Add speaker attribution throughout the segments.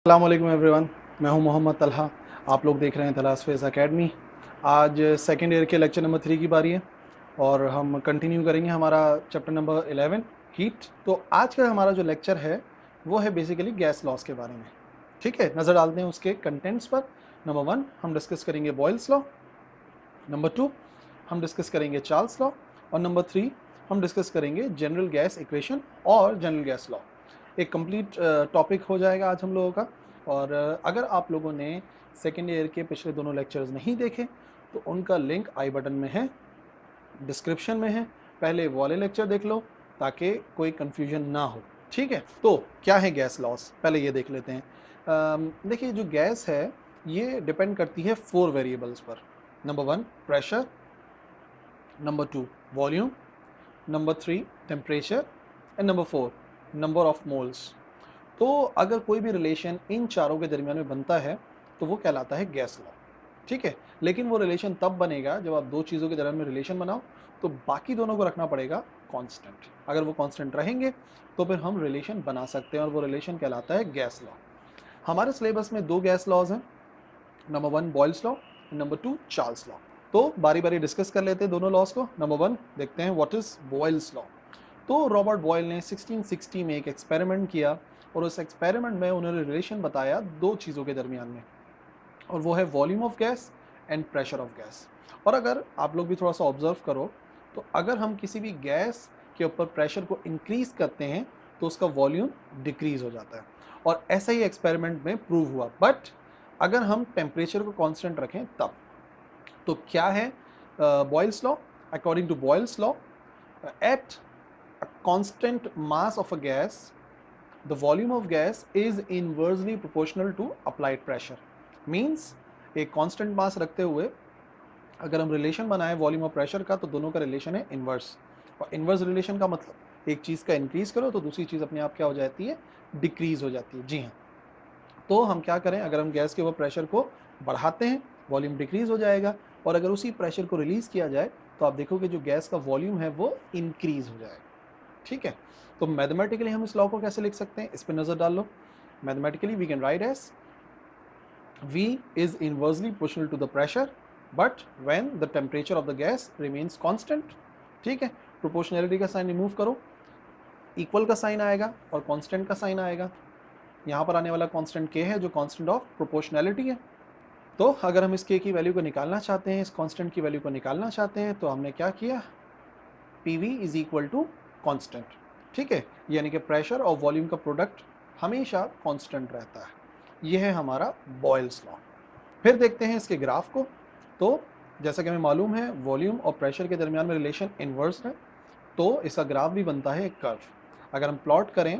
Speaker 1: अस्सलामुअलैकुम एवरीवन, मैं हूं मोहम्मद तलहा। आप लोग देख रहे हैं तलहास फेज़ एकेडमी। आज सेकेंड ईयर के लेक्चर नंबर 3 की बारी है और हम कंटिन्यू करेंगे हमारा चैप्टर नंबर 11 हीट। तो आज का हमारा जो लेक्चर है वो है बेसिकली गैस लॉस के बारे में। ठीक है, नज़र डालते हैं उसके कंटेंट्स पर। नंबर 1 हम डिस्कस करेंगे बॉयल्स लॉ, नंबर 2 हम डिस्कस करेंगे चार्ल्स लॉ और नंबर 3 हम डिस्कस करेंगे जनरल गैस इक्वेशन और जनरल गैस लॉ। एक कंप्लीट टॉपिक हो जाएगा आज हम लोगों का। और अगर आप लोगों ने सेकेंड ईयर के पिछले दोनों लेक्चर्स नहीं देखे तो उनका लिंक आई बटन में है, डिस्क्रिप्शन में है। पहले वो वाले लेक्चर देख लो ताकि कोई कंफ्यूजन ना हो। ठीक है, तो क्या है गैस लॉस, पहले ये देख लेते हैं। देखिए, जो गैस है ये डिपेंड करती है 4 वेरिएबल्स पर। Number 1 pressure, number 2 volume, number 3 temperature and number 4 number of moles. तो अगर कोई भी रिलेशन इन चारों के दरमियान में बनता है तो वो कहलाता है गैस लॉ। ठीक है, लेकिन वो रिलेशन तब बनेगा जब आप दो चीज़ों के दरमियान में रिलेशन बनाओ तो बाकी दोनों को रखना पड़ेगा कांस्टेंट। अगर वो कांस्टेंट रहेंगे तो फिर हम रिलेशन बना सकते हैं और वो रिलेशन कहलाता है गैस लॉ। हमारे सिलेबस में दो गैस लॉज हैं, number 1 Boyle's law, number 2 Charles law. तो बारी बारी डिस्कस कर लेते हैं दोनों लॉज को। नंबर 1 देखते हैं व्हाट इज बॉयल्स लॉ। तो रॉबर्ट बॉयल ने 1660 में एक एक्सपेरिमेंट किया और उस एक्सपेरिमेंट में उन्होंने रिलेशन बताया दो चीज़ों के दरमियान में, और वो है volume of gas and pressure of gas. और अगर आप लोग भी थोड़ा सा ऑब्जर्व करो तो अगर हम किसी भी गैस के ऊपर प्रेशर को इंक्रीज करते हैं तो उसका वॉल्यूम डिक्रीज हो जाता है, और ऐसा ही एक्सपेरिमेंट में प्रूव हुआ। बट अगर हम टेम्परेचर को कांस्टेंट रखें तब, तो क्या है Boyle's law? According to Boyle's law, at a constant mass of a gas, the volume of gas is inversely proportional to applied pressure. Means एक constant mass रखते हुए अगर हम रिलेशन बनाएं वॉल्यूम और प्रेशर का तो दोनों का रिलेशन है इनवर्स। और इनवर्स रिलेशन का मतलब एक चीज़ का इंक्रीज करो तो दूसरी चीज़ अपने आप क्या हो जाती है, डिक्रीज हो जाती है। जी हाँ, तो हम क्या करें, अगर हम गैस के ऊपर प्रेशर को बढ़ाते हैं वॉल्यूम डिक्रीज हो जाएगा, और अगर उसी प्रेशर को रिलीज किया जाए तो आप देखोगे जो गैस का वॉल्यूम है वो इंक्रीज हो जाएगा। ठीक है, तो मैथमेटिकली हम इस लॉ को कैसे लिख सकते हैं, इस पर नजर डाल लो। Mathematically we can write as V is inversely proportional to the pressure but when the temperature of the gas remains constant। ठीक है, प्रोपोर्शनैलिटी का साइन रिमूव करो, इक्वल का साइन आएगा और कांस्टेंट का साइन आएगा। यहाँ पर आने वाला कांस्टेंट k है जो कांस्टेंट ऑफ प्रोपोर्शनैलिटी है। तो अगर हम इस k की वैल्यू को निकालना चाहते हैं, इस कांस्टेंट की वैल्यू को निकालना चाहते हैं, तो हमने क्या किया, PV is equal to constant. ठीक है, यानी कि प्रेशर और वॉल्यूम का प्रोडक्ट हमेशा कांस्टेंट रहता है। यह है हमारा बॉयल्स लॉ। फिर देखते हैं इसके ग्राफ को। तो जैसा कि हमें मालूम है वॉल्यूम और प्रेशर के दरमियान में रिलेशन इनवर्स है, तो इसका ग्राफ भी बनता है एक कर्व। अगर हम प्लॉट करें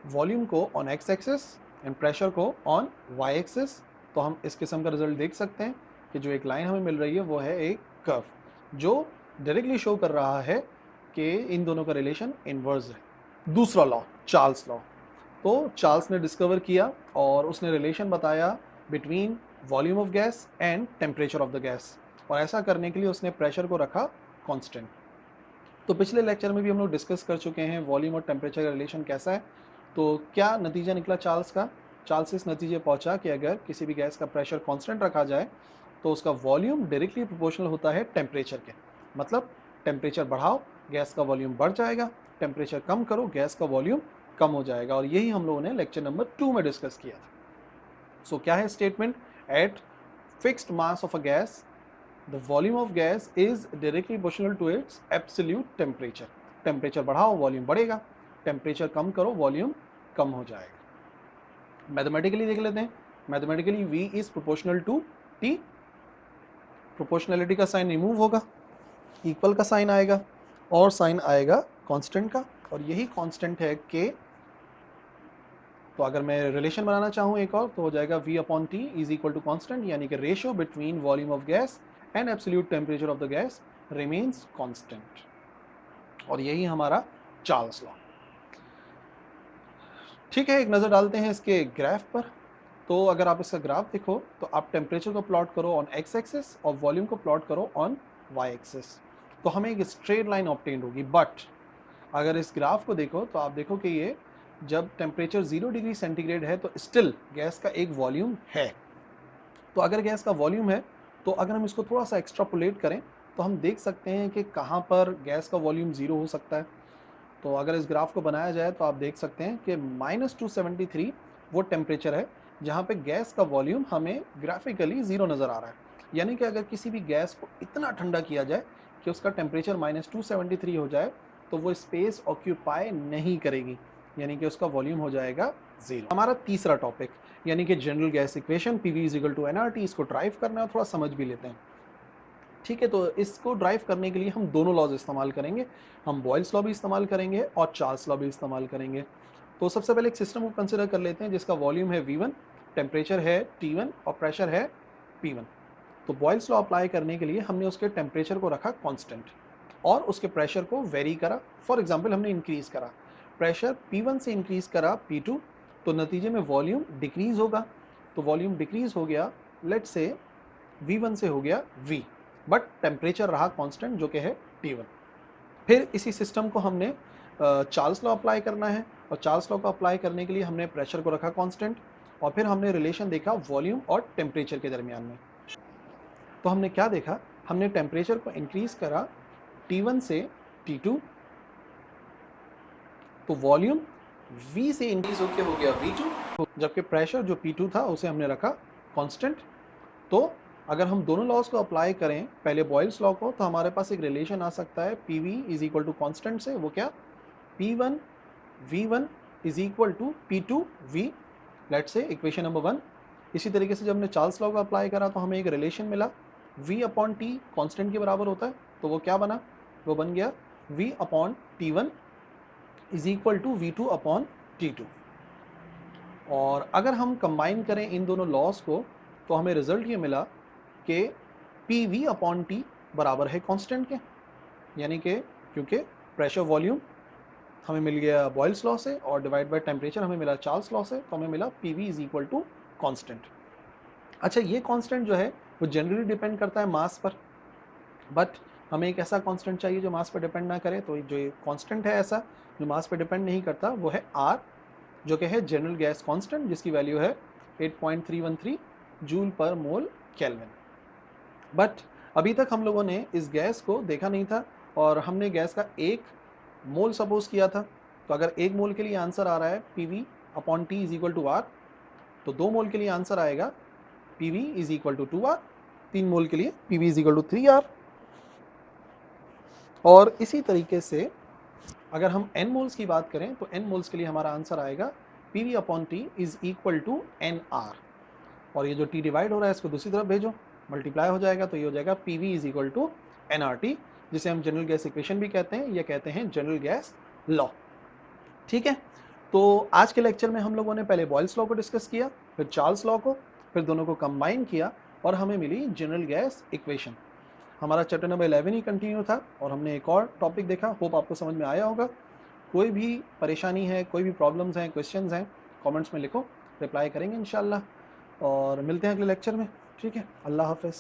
Speaker 1: वॉल्यूम को on x axis and pressure को ऑन वाई एक्सिस तो हम इस किस्म का रिजल्ट देख सकते हैं कि जो एक लाइन हमें मिल रही है वो है एक कर्व जो डायरेक्टली शो कर रहा है कि इन दोनों का रिलेशन इनवर्स है। दूसरा लॉ, चार्ल्स लॉ। तो चार्ल्स ने डिस्कवर किया और उसने रिलेशन बताया between volume of gas and temperature of the gas, और ऐसा करने के लिए उसने प्रेशर को रखा कांस्टेंट। तो पिछले लेक्चर में भी हम लोग डिस्कस कर चुके हैं वॉल्यूम और टेम्परेचर का रिलेशन कैसा है। तो क्या नतीजा निकला चार्ल्स का, चार्ल्स इस नतीजे पहुंचा कि अगर किसी भी गैस का प्रेशर कांस्टेंट रखा जाए तो उसका वॉल्यूम डायरेक्टली प्रोपोर्शनल होता है टेम्परेचर के। मतलब टेम्परेचर बढ़ाओ गैस का वॉल्यूम बढ़ जाएगा, टेम्परेचर कम करो गैस का वॉल्यूम कम हो जाएगा, और यही हम लोगों ने लेक्चर नंबर 2 में डिस्कस किया था। सो क्या है statement, at fixed mass of a gas the volume of gas is directly proportional to its absolute temperature। Temperature बढ़ाओ वॉल्यूम बढ़ेगा, टेम्परेचर कम करो वॉल्यूम कम हो जाएगा। मैथमेटिकली देख लेते हैं, mathematically V is proportional to T। Proportionality का साइन रिमूव होगा, इक्वल का साइन आएगा और साइन आएगा कांस्टेंट का, और यही कांस्टेंट है K। तो अगर मैं रिलेशन बनाना चाहूँ एक और तो हो जाएगा V upon T is equal to constant, यानी कि ratio between volume of gas and absolute temperature of the gas remains constant, और यही हमारा चार्ल्स लॉ। ठीक है, एक नज़र डालते हैं इसके ग्राफ पर। तो अगर आप इसका ग्राफ देखो तो आप टेम्परेचर को प्लॉट करो ऑन एक्स एक्सिस और वॉल्यूम को प्लॉट करो ऑन वाई एक्सिस, तो हमें एक स्ट्रेट लाइन ऑब्टेन होगी। बट अगर इस ग्राफ को देखो तो आप देखो कि ये जब टेम्परेचर 0 डिग्री सेंटीग्रेड है तो स्टिल गैस का एक वॉल्यूम है। तो अगर गैस का वॉल्यूम है तो अगर हम इसको थोड़ा सा एक्स्ट्रापोलेट करें तो हम देख सकते हैं कि कहाँ पर गैस का वॉल्यूम 0 हो सकता है। तो अगर इस ग्राफ को बनाया जाए तो आप देख सकते हैं कि -273 वो टेम्परेचर है जहाँ पे गैस का वॉल्यूम हमें ग्राफिकली 0 नज़र आ रहा है। यानी कि अगर किसी भी गैस को इतना ठंडा किया जाए कि उसका टेम्परेचर -273 हो जाए तो वो स्पेस ऑक्यूपाई नहीं करेगी, यानी कि उसका वॉल्यूम हो जाएगा 0। हमारा तीसरा टॉपिक यानी कि general gas equation PV = nRT, इसको ड्राइव करना है और थोड़ा समझ भी लेते हैं। ठीक है, तो इसको ड्राइव करने के लिए हम दोनों लॉज इस्तेमाल करेंगे। हम बॉयल्स लॉ भी इस्तेमाल करेंगे और चार्ल्स लॉ भी इस्तेमाल करेंगे। तो सबसे पहले एक सिस्टम को कंसिडर कर लेते हैं जिसका वॉल्यूम है V1, टेम्परेचर है T1 और प्रेशर है P1। तो बॉयल्स लॉ अप्लाई करने के लिए हमने उसके टेम्परेचर को रखा कांस्टेंट और उसके प्रेशर को वेरी करा। फॉर एग्जांपल हमने इंक्रीज करा, प्रेशर P1 से इंक्रीज करा P2, तो नतीजे में वॉल्यूम डिक्रीज होगा। तो वॉल्यूम डिक्रीज हो गया, लेट्स से V1 से हो गया V, बट टेम्परेचर रहा कांस्टेंट जो कि है T1। फिर इसी सिस्टम को हमने चार्ल्स लॉ अप्लाई करना है और चार्ल्स लॉ को अप्लाई करने के लिए हमने प्रेशर को रखा कांस्टेंट और फिर हमने रिलेशन देखा वॉल्यूम और टेम्परेचर के दरमियान में। तो हमने क्या देखा, हमने टेम्परेचर को इंक्रीज करा T1 से T2, तो वॉल्यूम V से इंक्रीज होकर हो गया V2, जबकि प्रेशर जो P2 था उसे हमने रखा कांस्टेंट। तो अगर हम दोनों लॉज को अप्लाई करें, पहले बॉयल्स लॉ को, तो हमारे पास एक रिलेशन आ सकता है PV = कांस्टेंट से, वो क्या, P1 V1 = P2 V, let's say equation number 1। इसी तरीके से जब हमने चार्ल्स लॉ को अप्लाई करा तो हमें एक रिलेशन मिला V/T कांस्टेंट के बराबर होता है, तो वो क्या बना, वो बन गया V/T1 = V2/T2। और अगर हम कंबाइन करें इन दोनों लॉज को तो हमें रिजल्ट ये मिला कि PV/T बराबर है कांस्टेंट के, यानी कि क्योंकि प्रेशर वॉल्यूम हमें मिल गया बॉयल्स लॉ से और डिवाइड बाय टेम्परेचर हमें मिला चार्ल्स लॉ से, तो हमें मिला PV = कांस्टेंट। अच्छा, ये कांस्टेंट जो है वो जनरली डिपेंड करता है मास पर, बट हमें एक ऐसा कांस्टेंट चाहिए जो मास पर डिपेंड ना करे। तो जो कांस्टेंट है ऐसा जो मास पर डिपेंड नहीं करता वो है R, जो कि है जनरल गैस कांस्टेंट, जिसकी वैल्यू है 8.313 जूल पर मोल केल्विन। बट अभी तक हम लोगों ने इस गैस को देखा नहीं था और हमने गैस का 1 मोल सपोज किया था। तो अगर 1 मोल के लिए आंसर आ रहा है PV/T = R, तो 2 मोल के लिए आंसर आएगा PV = 2R, 3 मोल के लिए PV = 3R। और इसी तरीके से अगर हम n मोल्स की बात करें तो n मोल्स के लिए हमारा आंसर आएगा PV/T = NR। और ये जो T डिवाइड हो रहा है इसको दूसरी तरफ भेजो, मल्टीप्लाई हो जाएगा, तो ये हो जाएगा PV = nRT, जिसे हम जनरल गैस इक्वेशन भी कहते हैं, या कहते हैं जनरल गैस लॉ। ठीक है, तो आज के लेक्चर में हम लोगों ने पहले बॉयल्स लॉ को डिस्कस किया, फिर चार्ल्स लॉ को, फिर दोनों को कंबाइन किया और हमें मिली जनरल गैस इक्वेशन। हमारा चैप्टर नंबर 11 ही कंटिन्यू था और हमने एक और टॉपिक देखा। होप आपको समझ में आया होगा। कोई भी परेशानी है, कोई भी प्रॉब्लम्स हैं, क्वेश्चंस हैं, कमेंट्स में लिखो, रिप्लाई करेंगे इंशाल्लाह। और मिलते हैं अगले लेक्चर में। ठीक है, अल्लाह हाफ़िज़।